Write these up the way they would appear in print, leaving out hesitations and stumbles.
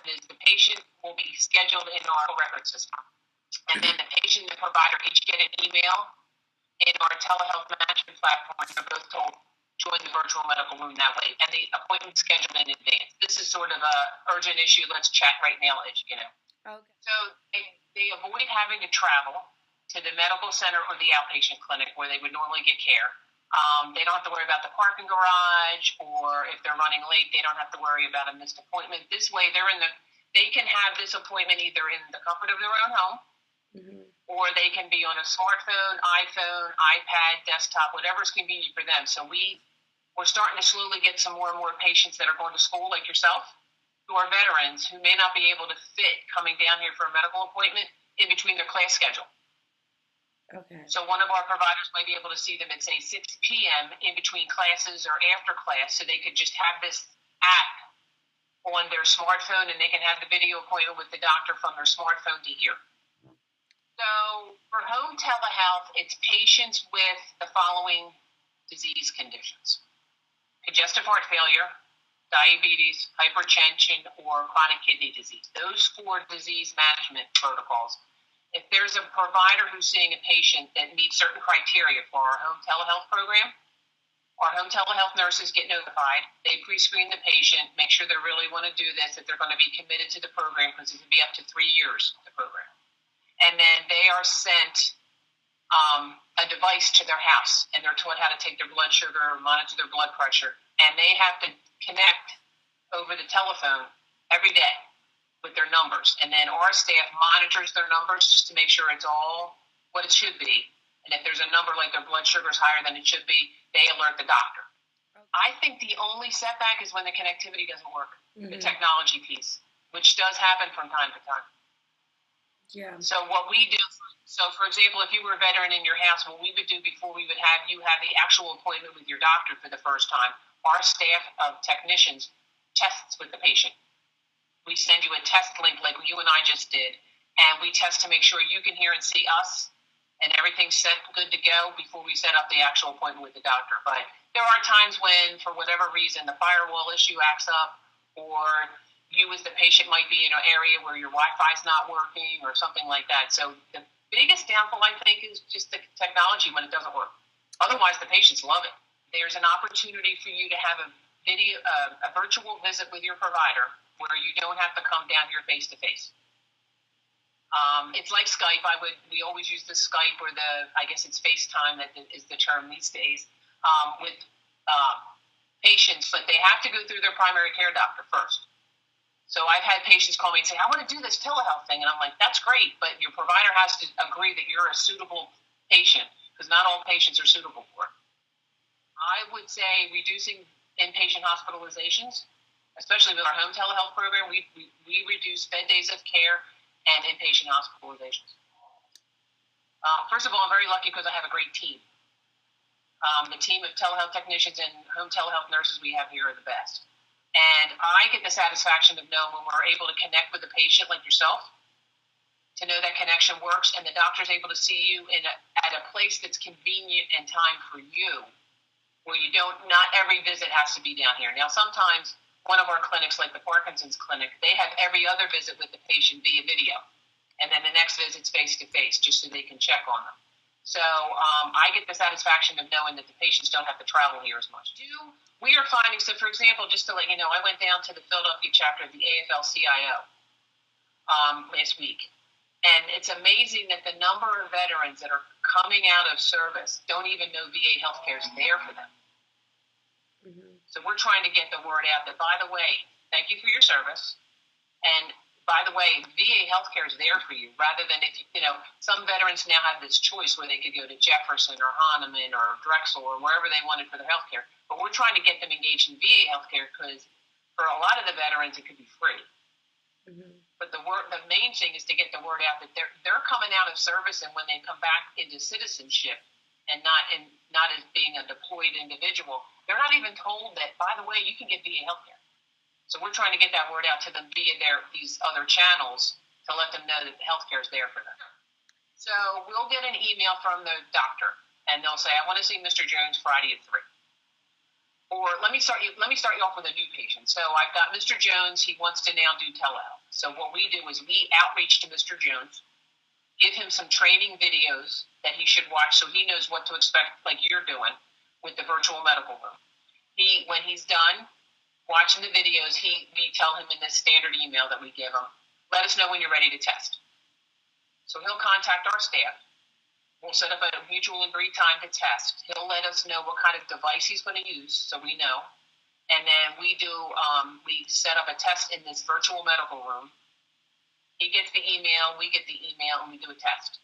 happen is the patient will be scheduled in our record system. And then the patient and the provider each get an email in our telehealth management platform. They're both told, join the virtual medical room that way. And the appointment's scheduled in advance. This is sort of a urgent issue. Let's chat right now, Okay. So they avoid having to travel to the medical center or the outpatient clinic where they would normally get care. They don't have to worry about the parking garage, or if they're running late, they don't have to worry about a missed appointment. This way, they can have this appointment either in the comfort of their own home, or they can be on a smartphone, iPhone, iPad, desktop, whatever's convenient for them. So we're starting to slowly get some more and more patients that are going to school, like yourself, who are veterans who may not be able to fit coming down here for a medical appointment in between their class schedule. Okay. So one of our providers might be able to see them at, say, 6 p.m. in between classes or after class, so they could just have this app on their smartphone and they can have the video appointment with the doctor from their smartphone to here. So for home telehealth, it's patients with the following disease conditions: congestive heart failure, diabetes, hypertension, or chronic kidney disease. Those 4 disease management protocols. If there's a provider who's seeing a patient that meets certain criteria for our home telehealth program, our home telehealth nurses get notified. They pre-screen the patient, make sure they really want to do this, that they're going to be committed to the program, because it can be up to 3 years, the program. And then they are sent a device to their house, and they're taught how to take their blood sugar, monitor their blood pressure, and they have to connect over the telephone every day with their numbers. And then our staff monitors their numbers just to make sure it's all what it should be. And if there's a number like their blood sugar is higher than it should be, they alert the doctor. Okay. I think the only setback is when the connectivity doesn't work, the technology piece, which does happen from time to time. Yeah. So what we do, for example, if you were a veteran in your house, what we would do before we would have you have the actual appointment with your doctor for the first time, our staff of technicians tests with the patient. We send you a test link like you and I just did, and we test to make sure you can hear and see us, and everything's set good to go before we set up the actual appointment with the doctor. But there are times when, for whatever reason, the firewall issue acts up, or you as the patient might be in an area where your Wi-Fi's not working or something like that. So the biggest downfall, I think, is just the technology when it doesn't work. Otherwise, the patients love it. There's an opportunity for you to have a virtual visit with your provider where you don't have to come down here face to face. It's like Skype. We always use the Skype, or I guess it's FaceTime that is the term these days, with patients, but they have to go through their primary care doctor first. So I've had patients call me and say, I want to do this telehealth thing. And I'm like, that's great, but your provider has to agree that you're a suitable patient, because not all patients are suitable for it. I would say reducing inpatient hospitalizations, especially with our home telehealth program, we reduce bed days of care and inpatient hospitalizations. First of all, I'm very lucky because I have a great team. The team of telehealth technicians and home telehealth nurses we have here are the best. And I get the satisfaction of knowing when we're able to connect with a patient like yourself, to know that connection works, and the doctor's able to see you at a place that's convenient and time for you, where not every visit has to be down here. Now, sometimes one of our clinics, like the Parkinson's clinic, they have every other visit with the patient via video. And then the next visit's face-to-face, just so they can check on them. So I get the satisfaction of knowing that the patients don't have to travel here as much. We are finding, so for example, just to let you know, I went down to the Philadelphia chapter of the AFL-CIO last week. And it's amazing that the number of veterans that are coming out of service don't even know VA healthcare is there for them. So we're trying to get the word out that, by the way, thank you for your service. And by the way, VA healthcare is there for you, rather than some veterans now have this choice where they could go to Jefferson or Hahnemann or Drexel or wherever they wanted for their healthcare. But we're trying to get them engaged in VA healthcare, because for a lot of the veterans, it could be free. But the main thing is to get the word out that they're coming out of service, and when they come back into citizenship and not as being a deployed individual, they're not even told that, by the way, you can get VA healthcare. So we're trying to get that word out to them via these other channels to let them know that the healthcare is there for them. So we'll get an email from the doctor, and they'll say, I want to see Mr. Jones Friday at 3. or let me start you off with a new patient. So I've got Mr. Jones. He wants to now do telehealth. So what we do is we outreach to Mr. Jones, give him some training videos that he should watch so he knows what to expect, like you're doing with the virtual medical room. When he's done watching the videos, we tell him in this standard email that we give him, let us know when you're ready to test. So he'll contact our staff. We'll set up a mutual agreed time to test. He'll let us know what kind of device he's going to use, so we know. And then we set up a test in this virtual medical room. He gets the email, we get the email, and we do a test.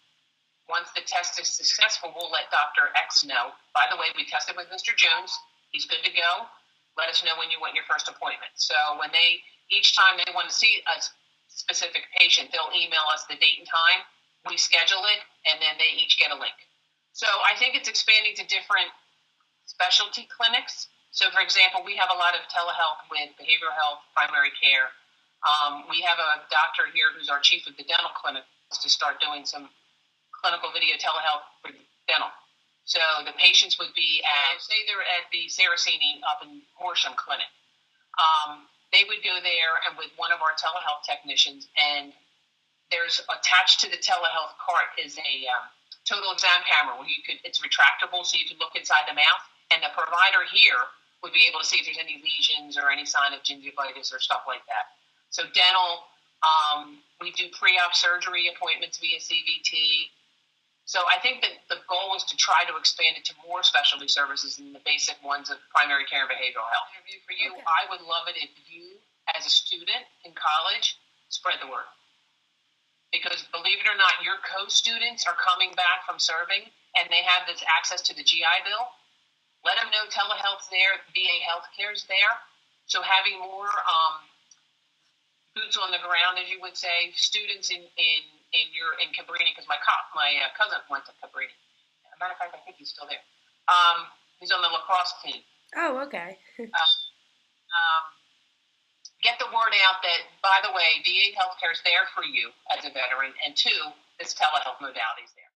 Once the test is successful, we'll let Dr. X know. By the way, we tested with Mr. Jones. He's good to go. Let us know when you want your first appointment. So each time they want to see a specific patient, they'll email us the date and time. We schedule it, and then they each get a link. So I think it's expanding to different specialty clinics. So, for example, we have a lot of telehealth with behavioral health, primary care. We have a doctor here who's our chief of the dental clinic to start doing some clinical video telehealth for dental. So the patients would be say they're at the Saraceni up in Horsham Clinic. They would go there and with one of our telehealth technicians, and there's attached to the telehealth cart is a total exam camera where it's retractable so you can look inside the mouth, and the provider here would be able to see if there's any lesions or any sign of gingivitis or stuff like that. So dental, we do pre-op surgery appointments via CVT. So I think that the goal is to try to expand it to more specialty services than the basic ones of primary care and behavioral health. Interview for you, okay. I would love it if you, as a student in college, spread the word. Because believe it or not, your co-students are coming back from serving and they have this access to the GI Bill. Let them know telehealth's there, VA Healthcare's there. So having more boots on the ground, as you would say, students in Cabrini, because my cousin went to Cabrini. As a matter of fact, I think he's still there. He's on the lacrosse team. Oh, okay. Get the word out that, by the way, VA Healthcare is there for you as a veteran, and two, this telehealth modality is there.